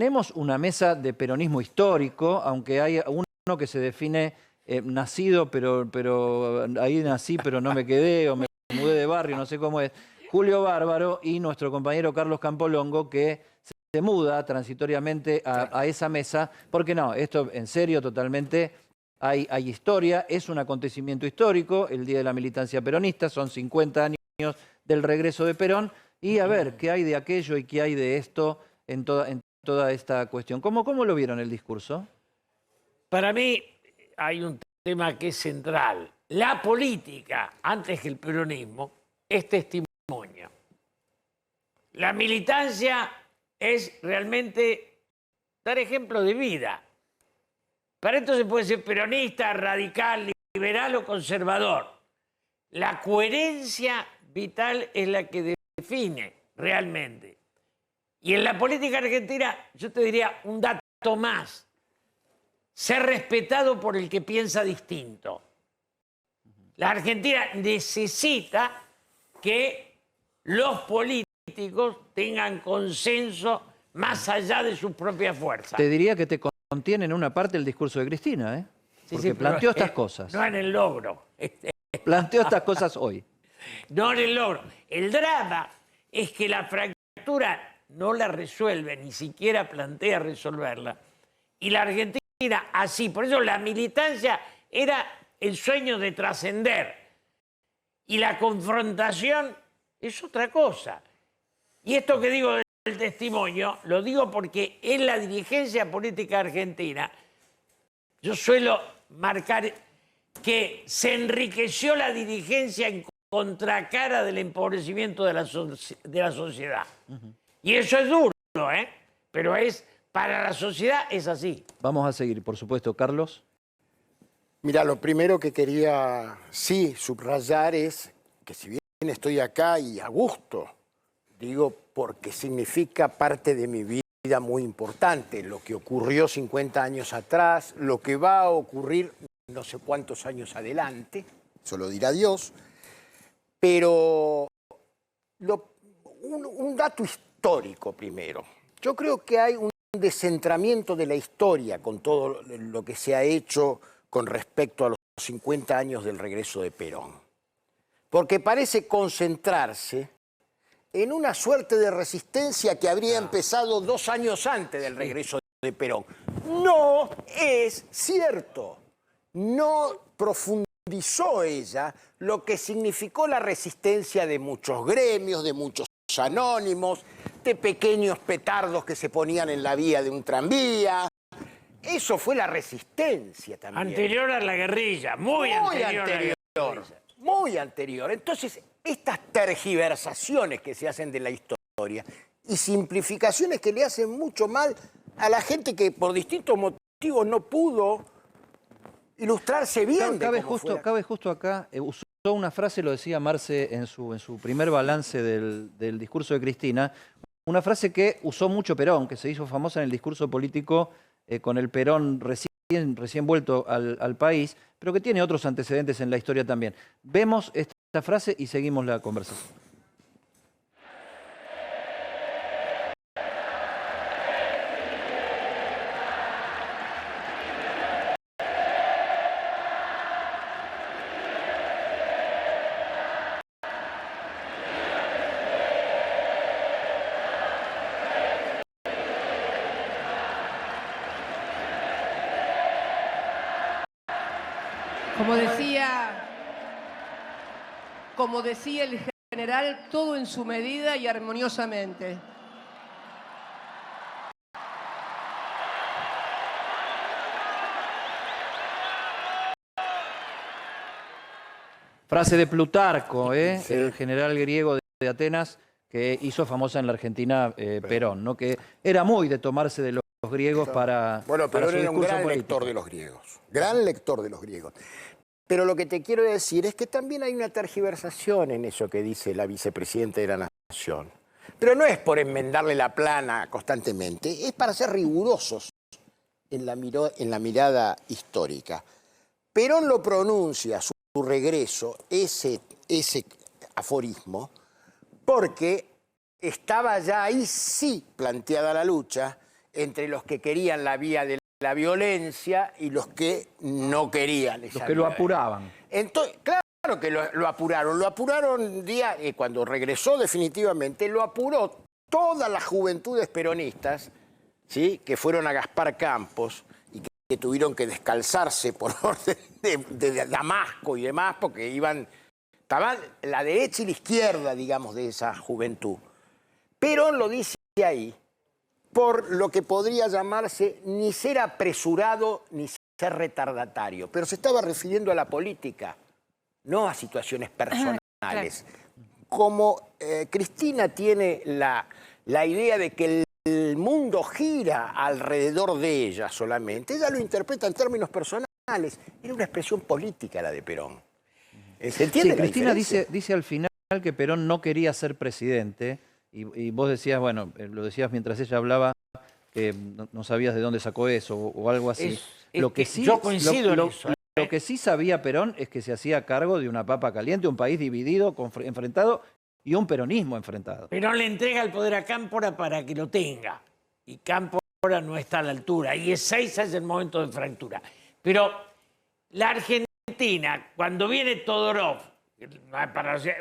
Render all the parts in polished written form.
tenemos una mesa de peronismo histórico, aunque hay uno que se define nacido, pero ahí nací, pero no me quedé, o me mudé de barrio, no sé cómo es. Julio Bárbaro y nuestro compañero Carlos Campolongo, que se muda transitoriamente a esa mesa, porque no, esto en serio totalmente, hay historia, es un acontecimiento histórico, el Día de la Militancia Peronista, son 50 años del regreso de Perón, y a ver qué hay de aquello y qué hay de esto en toda esta cuestión. ¿Cómo lo vieron el discurso? Para mí hay un tema que es central. La política, antes que el peronismo, es testimonio. La militancia es realmente dar ejemplo de vida. Para esto se puede ser peronista, radical, liberal o conservador. La coherencia vital es la que define realmente. Y en la política argentina, yo te diría un dato más. Ser respetado por el que piensa distinto. La Argentina necesita que los políticos tengan consenso más allá de sus propias fuerzas. Te diría que te contiene en una parte el discurso de Cristina, ¿eh? Porque Sí, planteó estas cosas. No en el logro. Planteó estas cosas hoy. No en el logro. El drama es que la fractura no la resuelve, ni siquiera plantea resolverla. Y la Argentina así, por eso la militancia era el sueño de trascender. Y la confrontación es otra cosa. Y esto que digo del testimonio, lo digo porque en la dirigencia política argentina, yo suelo marcar que se enriqueció la dirigencia en contracara del empobrecimiento de la sociedad. Y eso es duro, ¿eh? Pero para la sociedad es así. Vamos a seguir, por supuesto. Carlos. Mira, lo primero que quería, sí, subrayar es que si bien estoy acá y a gusto, digo porque significa parte de mi vida muy importante, lo que ocurrió 50 años atrás, lo que va a ocurrir no sé cuántos años adelante, eso lo dirá Dios, pero un dato histórico primero. Yo creo que hay un descentramiento de la historia con todo lo que se ha hecho con respecto a los 50 años del regreso de Perón. Porque parece concentrarse en una suerte de resistencia que habría empezado 2 años antes del regreso de Perón. No es cierto. No profundizó ella lo que significó la resistencia de muchos gremios, de muchos anónimos, de pequeños petardos que se ponían en la vía de un tranvía. Eso fue la resistencia también. Anterior a la guerrilla, muy anterior a la guerrilla. Muy anterior. Entonces, estas tergiversaciones que se hacen de la historia y simplificaciones que le hacen mucho mal a la gente que por distintos motivos no pudo ilustrarse bien. Cabe justo acá, usó una frase, lo decía Marce en su primer balance del discurso de Cristina, una frase que usó mucho Perón, que se hizo famosa en el discurso político con el Perón recién vuelto al país, pero que tiene otros antecedentes en la historia también. Vemos esta frase y seguimos la conversación. Como decía el general, todo en su medida y armoniosamente. Frase de Plutarco, Sí. El general griego de Atenas, que hizo famosa en la Argentina Perón, ¿no? Que era muy de tomarse de los griegos para Bueno, Perón era un gran político. lector de los griegos. Gran lector de los griegos. Pero lo que te quiero decir es que también hay una tergiversación en eso que dice la vicepresidenta de la Nación. Pero no es por enmendarle la plana constantemente, es para ser rigurosos en la mirada histórica. Perón lo pronuncia, su regreso, ese aforismo, porque estaba ya ahí sí planteada la lucha entre los que querían la vía de la violencia y los que no querían esa Los que lo vía. apuraban. Entonces, claro que lo apuraron cuando regresó definitivamente, lo apuró todas las juventudes peronistas, ¿sí? Que fueron a Gaspar Campos y que tuvieron que descalzarse por orden de Damasco y demás, porque estaban la derecha y la izquierda, digamos, de esa juventud. Perón lo dice ahí por lo que podría llamarse ni ser apresurado ni ser retardatario, pero se estaba refiriendo a la política, no a situaciones personales. Claro. Como Cristina tiene la idea de que el mundo gira alrededor de ella solamente, ella lo interpreta en términos personales. Era una expresión política la de Perón. ¿Se entiende? Sí, la Cristina diferencia? dice al final que Perón no quería ser presidente y vos decías, bueno, lo decías mientras ella hablaba, que no sabías de dónde sacó eso o algo así. Yo coincido en eso. Lo que sí sabía Perón es que se hacía cargo de una papa caliente, un país dividido, enfrentado y un peronismo enfrentado. Perón le entrega el poder a Cámpora para que lo tenga. Y Cámpora no está a la altura. Y Ezeiza es el momento de fractura. Pero la Argentina, cuando viene Todorov,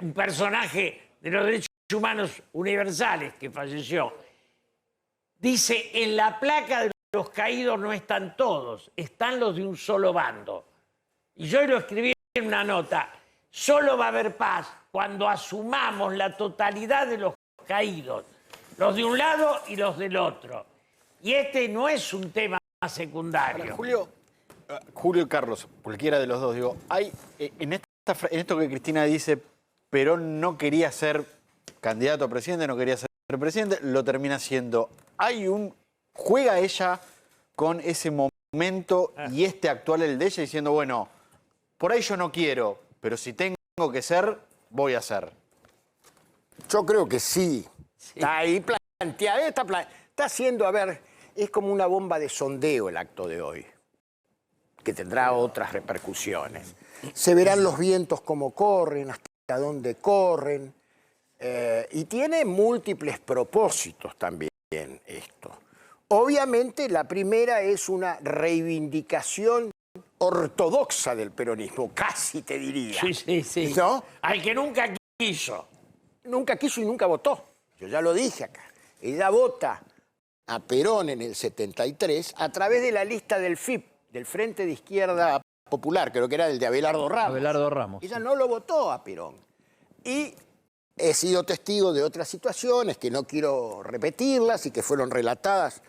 un personaje de los derechos humanos universales que falleció, dice, en la placa de los caídos no están todos, están los de un solo bando. Y yo lo escribí en una nota, solo va a haber paz cuando asumamos la totalidad de los caídos, los de un lado y los del otro. Y este no es un tema secundario. Julio y Carlos, cualquiera de los dos, digo, hay en esto que Cristina dice, Perón no quería ser candidato a presidente, no quería ser presidente, lo termina siendo. Juega ella con ese momento y este actual, el de ella, diciendo, bueno, por ahí yo no quiero, pero si tengo que ser, voy a ser. Yo creo que sí. Está ahí planteada. Está haciendo, a ver, es como una bomba de sondeo el acto de hoy, que tendrá otras repercusiones. Se verán los vientos cómo corren, hasta dónde corren, y tiene múltiples propósitos también esto. Obviamente la primera es una reivindicación ortodoxa del peronismo, casi te diría. Sí. ¿No? Al que nunca quiso. Nunca quiso y nunca votó. Yo ya lo dije acá. Ella vota a Perón en el 73 a través de la lista del FIP, del Frente de Izquierda Popular, creo que era el de Abelardo Ramos. Abelardo Ramos. Ella no lo votó a Perón. Y he sido testigo de otras situaciones que no quiero repetirlas y que fueron relatadas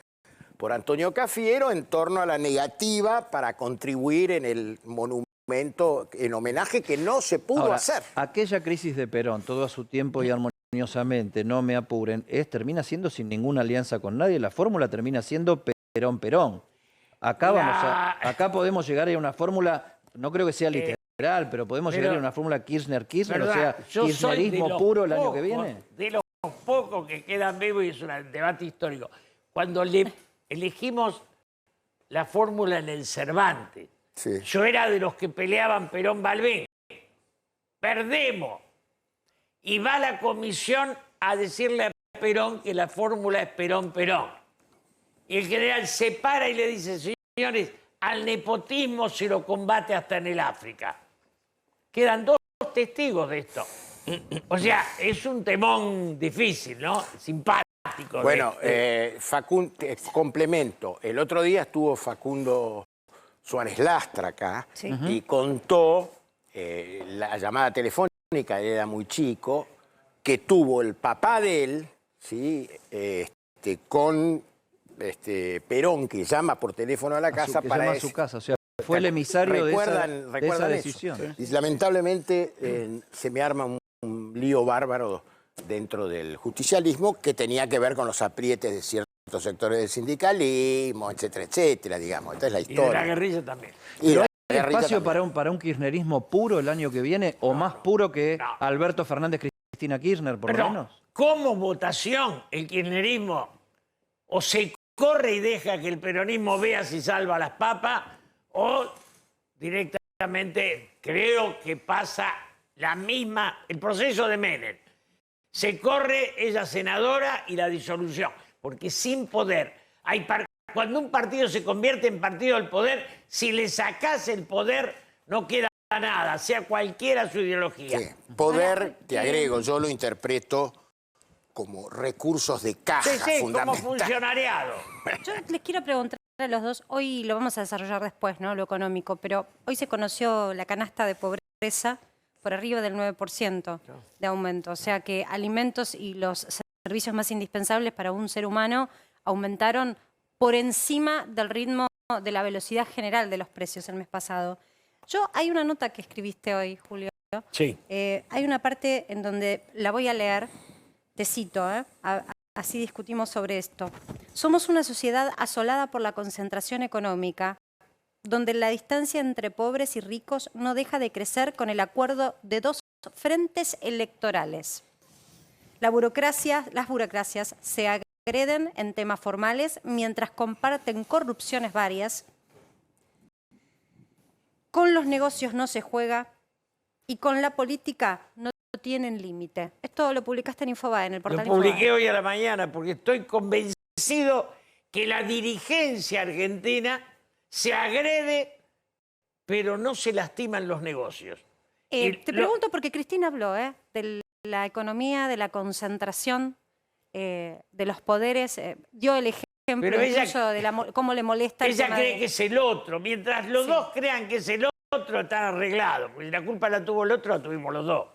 por Antonio Cafiero en torno a la negativa para contribuir en el monumento en homenaje que no se pudo Ahora, hacer. Aquella crisis de Perón, todo a su tiempo y armoniosamente, no me apuren, termina siendo sin ninguna alianza con nadie. La fórmula termina siendo Perón-Perón. Acá podemos llegar a una fórmula, no creo que sea literal, pero podemos llegar a una fórmula Kirchner-Kirchner, o sea, kirchnerismo puro el año que viene. De los pocos que quedan vivos, y es un debate histórico. Cuando elegimos la fórmula en el Cervantes, Sí. yo era de los que peleaban Perón-Balbín. Perdemos. Y va la comisión a decirle a Perón que la fórmula es Perón-Perón. Y el general se para y le dice, señores, al nepotismo se lo combate hasta en el África. Quedan dos testigos de esto. O sea, es un temón difícil, ¿no? Simpático. Bueno, complemento. El otro día estuvo Facundo Suárez Lastra acá y contó la llamada telefónica, él era muy chico, que tuvo el papá de él, ¿sí? Con Perón, que llama por teléfono a la casa para llama a su casa, o sea, fue el emisario de esa decisión. Y lamentablemente se me arma un lío bárbaro dentro del justicialismo que tenía que ver con los aprietes de ciertos sectores del sindicalismo, etcétera, etcétera, digamos. Esta es la Y de historia. la guerrilla también. Y la ¿Hay guerrilla espacio también. para un kirchnerismo puro el año que viene o más puro que Alberto Fernández, Cristina Kirchner, por lo Pero, menos? como votación, el kirchnerismo o se corre y deja que el peronismo vea si salva las papas, o directamente creo que pasa el proceso de Menem. Se corre, ella senadora y la disolución, porque sin poder Cuando un partido se convierte en partido del poder, si le sacás el poder, no queda nada, sea cualquiera su ideología. Sí. Poder, te agrego, yo lo interpreto como recursos de caja Sí, como fundamental. funcionariado. Yo les quiero preguntar a los dos, hoy lo vamos a desarrollar después, ¿no? Lo económico, pero hoy se conoció la canasta de pobreza por arriba del 9% de aumento. O sea que alimentos y los servicios más indispensables para un ser humano aumentaron por encima del ritmo de la velocidad general de los precios el mes pasado. Hay una nota que escribiste hoy, Julio. Sí. Hay una parte en donde la voy a leer, te cito, así discutimos sobre esto. Somos una sociedad asolada por la concentración económica, donde la distancia entre pobres y ricos no deja de crecer con el acuerdo de dos frentes electorales. Las burocracias se agreden en temas formales mientras comparten corrupciones varias. Con los negocios no se juega y con la política no tienen límite. Esto lo publicaste en Infobae, en el portal Lo publiqué Infobae. hoy a la mañana porque estoy convencido que la dirigencia argentina se agrede, pero no se lastiman los negocios. Te pregunto porque Cristina habló de la economía, de la concentración de los poderes. Dio el ejemplo Pero ella- incluso de cómo le molesta el Ella tema cree de... que es el otro. Mientras los dos crean que es el otro, están arreglados. Porque si la culpa la tuvo el otro, la tuvimos los dos.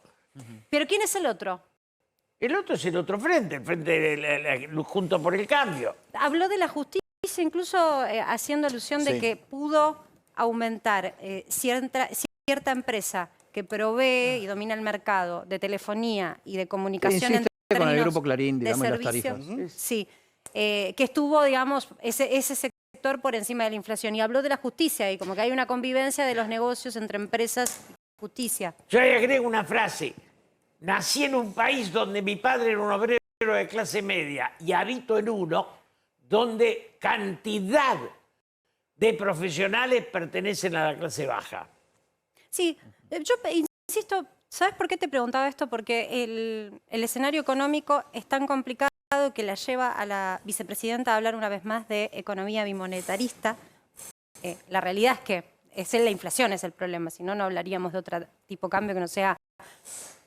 ¿Pero quién es el otro? El otro es el otro frente, el frente de Juntos por el Cambio. Habló de la justicia, incluso haciendo alusión de Sí. que pudo aumentar cierta empresa que provee y domina el mercado de telefonía y de comunicación Insiste en con el términos Grupo Clarín, de digamos, y las servicios. tarifas. Sí, que estuvo, digamos, ese sector por encima de la inflación. Y habló de la justicia y como que hay una convivencia de los negocios entre empresas y justicia. Yo ahí agrego una frase. Nací en un país donde mi padre era un obrero de clase media y habito en uno donde cantidad de profesionales pertenecen a la clase baja. Sí, yo insisto, ¿sabes por qué te preguntaba esto? Porque el escenario económico es tan complicado que la lleva a la vicepresidenta a hablar una vez más de economía bimonetarista. La realidad es que la inflación es el problema, si no, no hablaríamos de otro tipo de cambio que no sea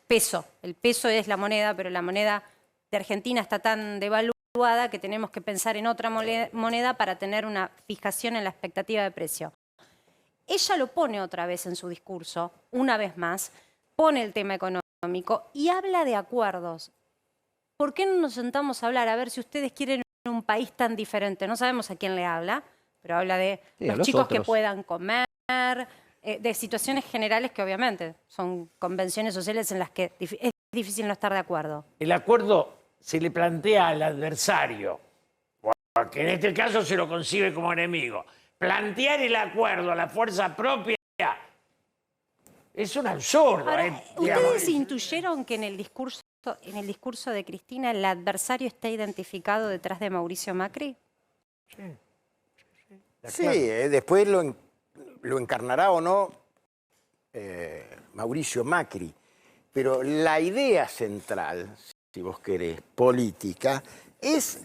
peso. El peso es la moneda, pero la moneda de Argentina está tan devaluada que tenemos que pensar en otra moneda para tener una fijación en la expectativa de precio. Ella lo pone otra vez en su discurso, una vez más, pone el tema económico y habla de acuerdos. ¿Por qué no nos sentamos a hablar? A ver si ustedes quieren un país tan diferente. No sabemos a quién le habla, pero habla de Sí, a los los chicos que otros. puedan comer, de situaciones generales que obviamente son convenciones sociales en las que es difícil no estar de acuerdo. El acuerdo se le plantea al adversario, porque en este caso se lo concibe como enemigo. Plantear el acuerdo a la fuerza propia es un absurdo. Ahora, Digamos, ¿ustedes intuyeron que en el discurso de Cristina el adversario está identificado detrás de Mauricio Macri? Sí, después lo encarnará o no Mauricio Macri. Pero la idea central, si vos querés, política, es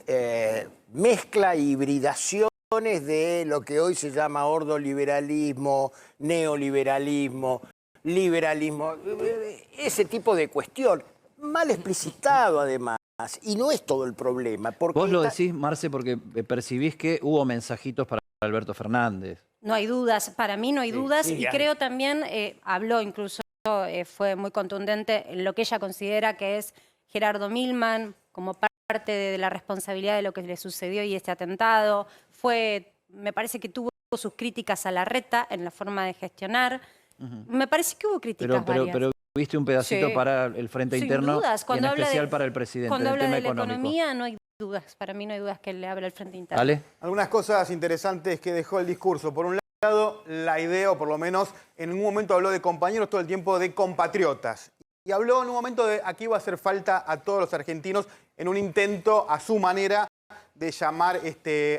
mezcla, hibridaciones de lo que hoy se llama ordoliberalismo, neoliberalismo, liberalismo, ese tipo de cuestión, mal explicitado además, y no es todo el problema. Porque Vos lo decís, Marce, porque percibís que hubo mensajitos para Alberto Fernández. No hay dudas, para mí no hay dudas, sí, y hay. creo también, habló incluso, fue muy contundente en lo que ella considera que es Gerardo Milman, como parte de la responsabilidad de lo que le sucedió y este atentado. Me parece que tuvo sus críticas a Larreta en la forma de gestionar. Me parece que hubo críticas varias. Pero viste un pedacito Sí. para el Frente Sin Interno dudas, y en cuando habla especial de- para el presidente, Cuando del habla tema de la económico. economía no hay dudas, para mí no hay dudas que le habla el Frente Interno. ¿Vale? Algunas cosas interesantes que dejó el discurso. Por un lado, la idea, o por lo menos en un momento habló de compañeros, todo el tiempo de compatriotas. Y habló en un momento de aquí va a hacer falta a todos los argentinos en un intento, a su manera, de llamar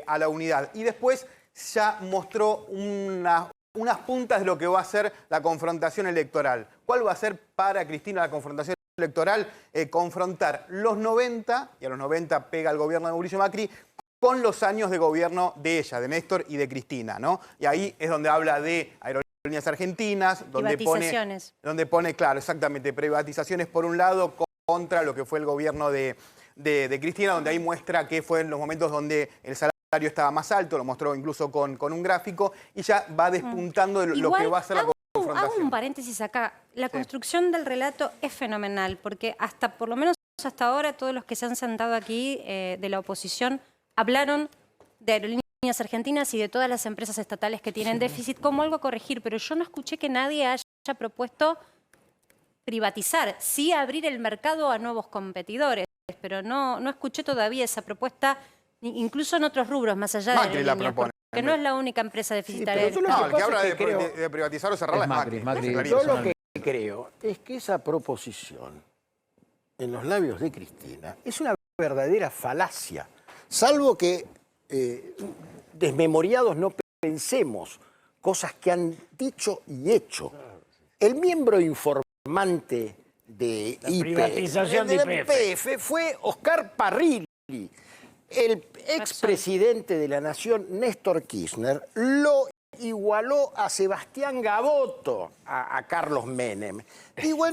a la unidad. Y después ya mostró unas puntas de lo que va a ser la confrontación electoral. ¿Cuál va a ser para Cristina la confrontación electoral? Confrontar los 90, y a los 90 pega el gobierno de Mauricio Macri, con los años de gobierno de ella, de Néstor y de Cristina, ¿no? Y ahí es donde habla de Aerolíneas Argentinas, donde pone, claro, exactamente, privatizaciones por un lado contra lo que fue el gobierno de Cristina, donde ahí muestra que fue en los momentos donde el salario estaba más alto, lo mostró incluso con un gráfico, y ya va despuntando de lo que va a ser la confrontación. Hago un paréntesis acá. La construcción del relato es fenomenal, porque por lo menos hasta ahora, todos los que se han sentado aquí de la oposición hablaron de Aerolíneas Argentinas y de todas las empresas estatales que tienen déficit como algo a corregir, pero yo no escuché que nadie haya propuesto privatizar, sí abrir el mercado a nuevos competidores, pero no escuché todavía esa propuesta, incluso en otros rubros, más allá de Macri la propone. porque no es la única empresa deficitaria. Sí, No, el que habla es que de privatizar o cerrarla es Macri. Macri. Yo lo que creo es que esa proposición en los labios de Cristina es una verdadera falacia, salvo que desmemoriados no pensemos cosas que han dicho y hecho. El miembro informante de privatización de YPF fue Oscar Parrilli. El expresidente de la Nación, Néstor Kirchner, lo igualó a Sebastián Gaboto, a Carlos Menem. Digo,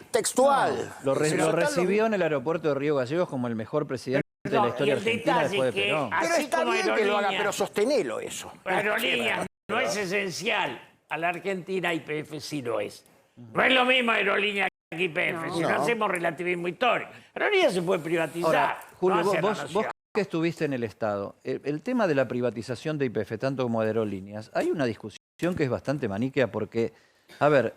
textual. Lo recibió en el aeropuerto de Río Gallegos como el mejor presidente de la historia argentina después de Perón. Pero está bien que lo haga, pero sostenelo eso. Aerolíneas no es esencial a la Argentina, YPF sí lo es. No es lo mismo Aerolíneas que YPF, si no hacemos relativismo histórico. Aerolíneas se puede privatizar. Ahora, Julio, no vos que estuviste en el Estado, el tema de la privatización de YPF, tanto como de Aerolíneas, hay una discusión que es bastante maniquea porque, a ver,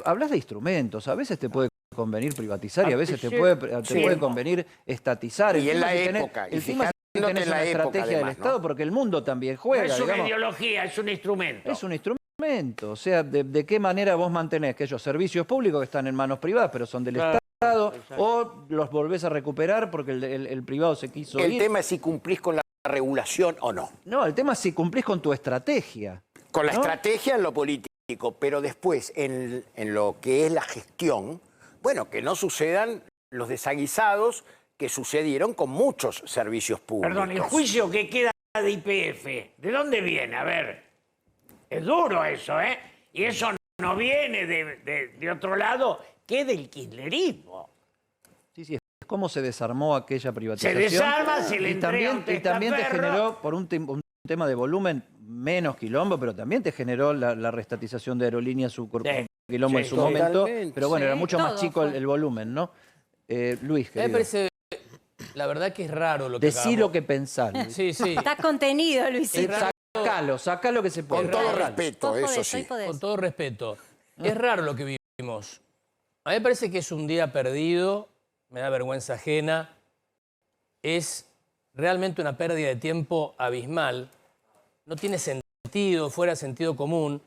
hablas de instrumentos, a veces te puede convenir privatizar y a veces te puede convenir estatizar. Y en la época. El tema es que tenés una estrategia del Estado porque el mundo también juega. No es una digamos. ideología, es un instrumento. Es un instrumento. O sea, de qué manera vos mantenés aquellos servicios públicos que están en manos privadas, pero son del Estado, o los volvés a recuperar porque el privado se quiso ir. El tema es si cumplís con la regulación o no. No, el tema es si cumplís con tu estrategia. Con la estrategia en lo político, pero después en lo que es la gestión, bueno, que no sucedan los desaguisados que sucedieron con muchos servicios públicos. Perdón, el juicio que queda de YPF, ¿de dónde viene? A ver, es duro eso, ¿eh? Y eso no viene de otro lado que del kirchnerismo. Sí, es como se desarmó aquella privatización. Se desarma, se le entrega un y también te testaferro. generó, por un tema de volumen, menos quilombo, pero también te generó la restatización de Aerolíneas, su quilombo en su momento. Pero bueno, era mucho más chico el volumen, ¿no? Luis, A mí me querido. parece, la verdad que es raro lo que Decí lo que pensás. Luis. Sí, sí. Está contenido, Luisito. Sacalo que se puede. Con todo Sacalo. respeto, eso sí. Con todo respeto. Es raro lo que vivimos. A mí me parece que es un día perdido, me da vergüenza ajena. Es realmente una pérdida de tiempo abismal. No tiene sentido, fuera sentido común,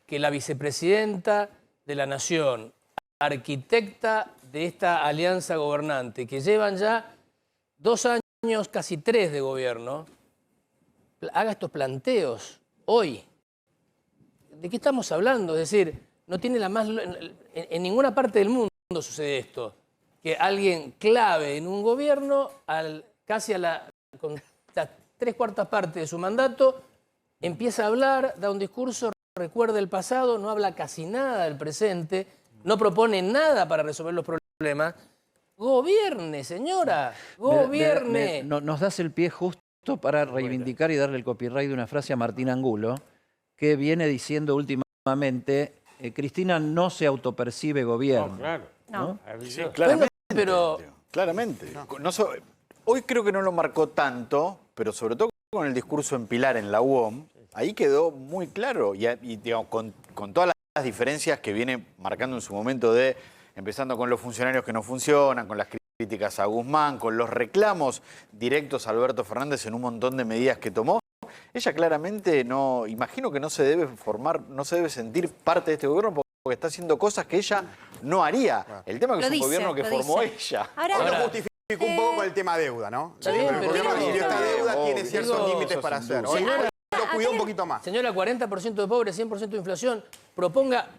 que la vicepresidenta de la Nación, arquitecta de esta alianza gobernante, que llevan ya 2 años, casi 3 de gobierno, haga estos planteos hoy. ¿De qué estamos hablando? Es decir, no tiene la más... En ninguna parte del mundo sucede esto. Que alguien clave en un gobierno, con las 3/4 partes de su mandato, empieza a hablar, da un discurso, recuerda el pasado, no habla casi nada del presente, no propone nada para resolver los problemas. Gobierne, señora, gobierne. Nos das el pie justo para reivindicar y darle el copyright de una frase a Martín Angulo, que viene diciendo últimamente, Cristina no se autopercibe gobierno. No, claro. No. Sí, claramente. Pero Claramente. Hoy creo que no lo marcó tanto, pero sobre todo con el discurso en Pilar en la UOM, ahí quedó muy claro y digamos, con todas las diferencias que viene marcando en su momento empezando con los funcionarios que no funcionan, con las críticas a Guzmán, con los reclamos directos a Alberto Fernández en un montón de medidas que tomó. Ella claramente imagino que no se debe sentir parte de este gobierno porque está haciendo cosas que ella no haría. El tema es que es un gobierno que formó ella. Ahora, Lo justificó un poco con el tema deuda, ¿no? Está bien, el pero gobierno digo, decidió esta deuda, tiene obvio, ciertos digo, límites para sin hacer. duda. Hoy lo cuidó un poquito más. señora, 40% de pobres, 100% de inflación, proponga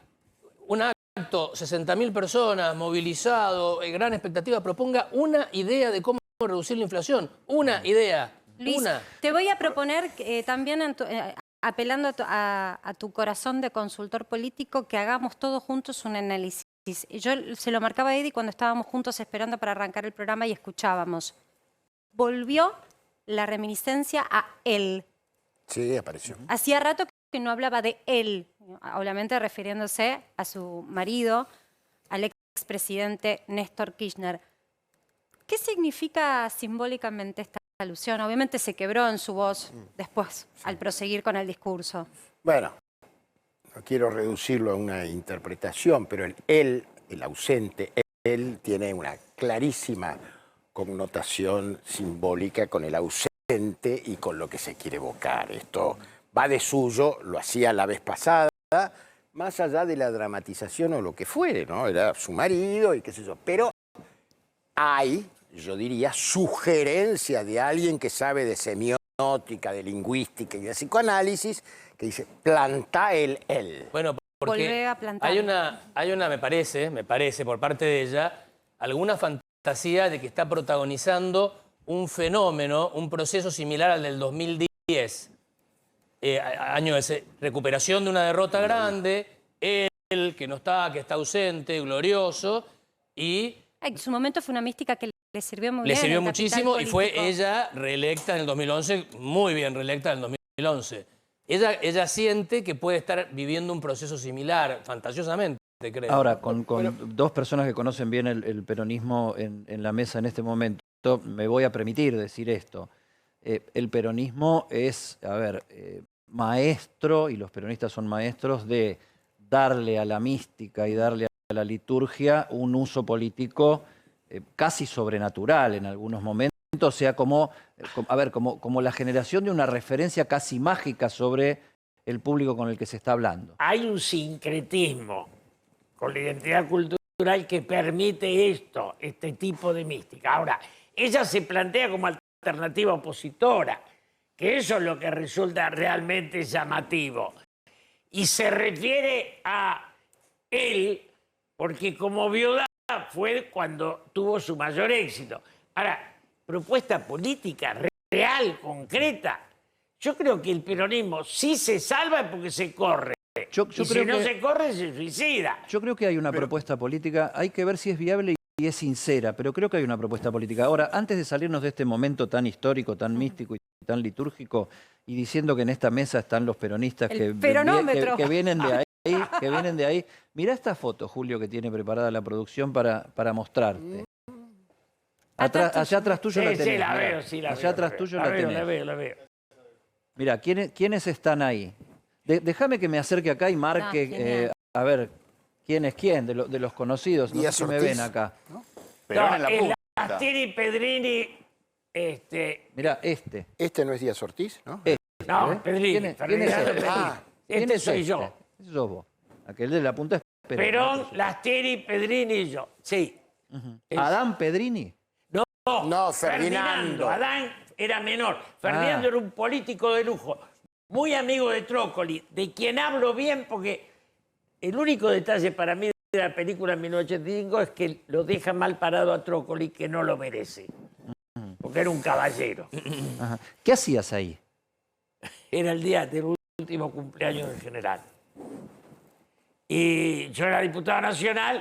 un acto, 60.000 personas, movilizado, gran expectativa, proponga una idea de cómo reducir la inflación. Una idea. Luis, Una. te voy a proponer también, apelando a tu corazón de consultor político, que hagamos todos juntos un análisis. Yo se lo marcaba a Eddie cuando estábamos juntos esperando para arrancar el programa y escuchábamos. Volvió la reminiscencia a él. Sí, apareció. Hacía rato que no hablaba de él, obviamente refiriéndose a su marido, al expresidente Néstor Kirchner. ¿Qué significa simbólicamente esta alusión? Obviamente se quebró en su voz después, al proseguir con el discurso. Bueno, no quiero reducirlo a una interpretación, pero el ausente, él tiene una clarísima connotación simbólica con el ausente y con lo que se quiere evocar. Esto va de suyo, lo hacía la vez pasada, más allá de la dramatización o lo que fuere, ¿no? Era su marido y qué sé yo. Pero hay, yo diría, sugerencia de alguien que sabe de semiótica, de lingüística y de psicoanálisis, que dice, planta el él. Bueno, porque Volvé a plantar. hay una, me parece, por parte de ella, alguna fantasía de que está protagonizando un fenómeno, un proceso similar al del 2010. Año de recuperación de una derrota grande, él que no está, que está ausente, glorioso, y En su momento fue una mística que le sirvió muy bien. le sirvió el capital muchísimo y fue político. ella reelecta en el 2011, muy bien reelecta en el 2011. Ella siente que puede estar viviendo un proceso similar, fantasiosamente, creo. Ahora, con dos personas que conocen bien el peronismo en la mesa en este momento, me voy a permitir decir esto. El peronismo es, maestro, y los peronistas son maestros, de darle a la mística y darle a la liturgia un uso político casi sobrenatural en algunos momentos, o sea, como la generación de una referencia casi mágica sobre el público con el que se está hablando. Hay un sincretismo con la identidad cultural que permite esto, este tipo de mística. Ahora, ella se plantea como alternativa opositora, que eso es lo que resulta realmente llamativo. Y se refiere a él, porque como viuda fue cuando tuvo su mayor éxito. Ahora, propuesta política real, concreta. Yo creo que el peronismo sí se salva porque se corre. Yo Y si creo no que- se corre, se suicida. Yo creo que hay una propuesta política, hay que ver si es viable y es sincera, pero creo que hay una propuesta política. Ahora, antes de salirnos de este momento tan histórico, tan místico y tan litúrgico, y diciendo que en esta mesa están los peronistas El peronómetro. que vienen de ahí, mirá esta foto, Julio, que tiene preparada la producción para mostrarte. Allá atrás tuyo la tenés. Sí, la mirá. veo, sí, la veo. Allá atrás tuyo la tenés. La veo. Mirá, ¿quiénes están ahí? Déjame que me acerque acá y marque, genial. a ver, quién es quién, de los conocidos. No sé Díaz si me Ortiz. ven acá. Perón en la punta. Lastiri, Pedrini, Mirá, este. Este no es Díaz Ortiz, ¿no? no, ¿eh? Pedrini. ¿Quién es Ferdinando este? Pedrini. Ah, ¿Quién Este es soy este? yo. Ese sos vos. Aquel de la punta es Perón. Perón, Lastiri, Pedrini y yo. Sí. Adán Pedrini. No, Ferdinando. Adán era menor. Ferdinando era un político de lujo, muy amigo de Trócoli, de quien hablo bien porque el único detalle para mí de la película 1985 es que lo deja mal parado a Trócoli, que no lo merece. Porque era un caballero. Ajá. ¿Qué hacías ahí? Era el día del último cumpleaños del general. Y yo era diputado nacional,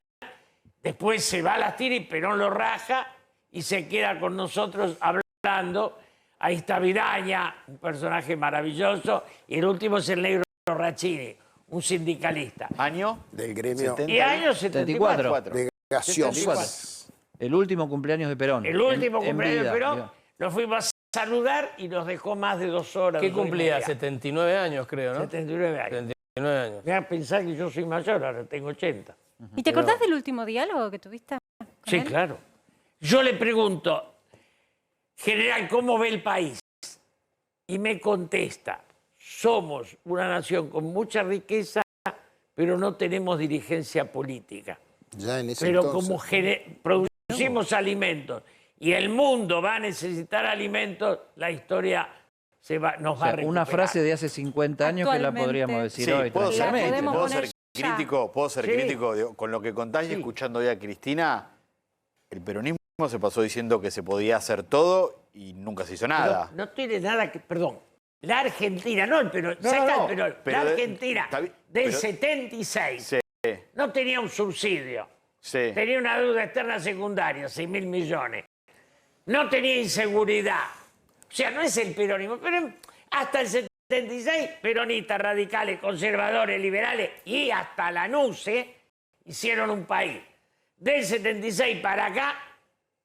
después se va a Lastiri, Perón lo raja y se queda con nosotros hablando. Ahí está Vidaña, un personaje maravilloso, y el último es el negro Rachini, un sindicalista. ¿Año? Del gremio 70. Y años 74. 74. de gaseosos. 74. El último cumpleaños de Perón. El último En cumpleaños vida, de Perón, digo. lo fuimos a saludar y nos dejó más de 2 horas. ¿Qué 2 horas y cumplía? media. 79 años, creo, ¿no? 79 años. 79 años. Me a pensar que yo soy mayor, ahora tengo 80. ¿Y te acordás del último diálogo que tuviste con Sí, él? claro. Yo le pregunto, general, ¿cómo ve el país? Y me contesta, somos una nación con mucha riqueza, pero no tenemos dirigencia política. Ya en ese Pero entonces. como producimos alimentos y el mundo va a necesitar alimentos, la historia nos O va a sea, recuperar. una frase de hace 50 años que la Actualmente. podríamos decir Sí, hoy. puedo ser, tranquilamente, podemos ¿no? puedo poner ser ya. crítico, Sí. digo, con lo que contás y Sí. escuchando hoy a Cristina, el peronismo se pasó diciendo que se podía hacer todo y nunca se hizo nada. No tiene nada que... Perdón. La Argentina, no el Perón, No, saca no, el Perón. pero La Argentina está bien, del pero- 76 Sí, no tenía un subsidio. sí. Tenía una deuda externa secundaria, 6.000 millones. No tenía inseguridad. O sea, no es el peronismo, pero hasta el 76, peronistas, radicales, conservadores, liberales y hasta la NUCE hicieron un país. Del 76 para acá,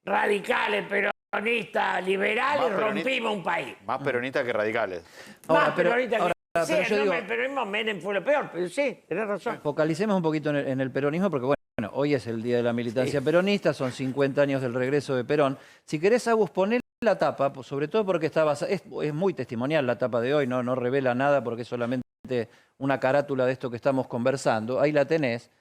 radicales, peronistas, liberales, Más peronista- rompimos un país. Más peronistas que radicales. Ahora, Más pero- peronistas ahora, que... Sí, pero yo no, digo- el peronismo Menem fue lo peor, pero sí, tenés razón. Focalicemos un poquito en el peronismo, porque bueno, hoy es el Día de la Militancia Peronista, son 50 años del regreso de Perón. Si querés, Agus, poné la tapa, sobre todo porque es muy testimonial la tapa de hoy, no revela nada porque es solamente una carátula de esto que estamos conversando. Ahí la tenés.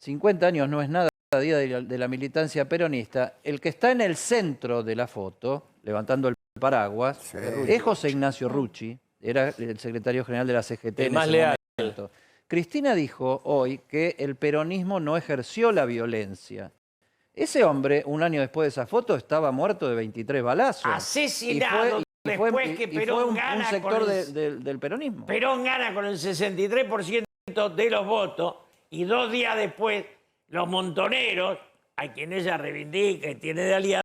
50 años no es nada, Día de la Militancia Peronista. El que está en el centro de la foto, levantando el paraguas, es José Ignacio Rucci, era el secretario general de la CGT El en más ese leal. momento. Cristina dijo hoy que el peronismo no ejerció la violencia. Ese hombre, un año después de esa foto, estaba muerto de 23 balazos. Asesinado después que y fue Perón un gana sector con el- del peronismo. Perón gana con el 63% de los votos y 2 días después los montoneros, a quien ella reivindica y tiene de aliado,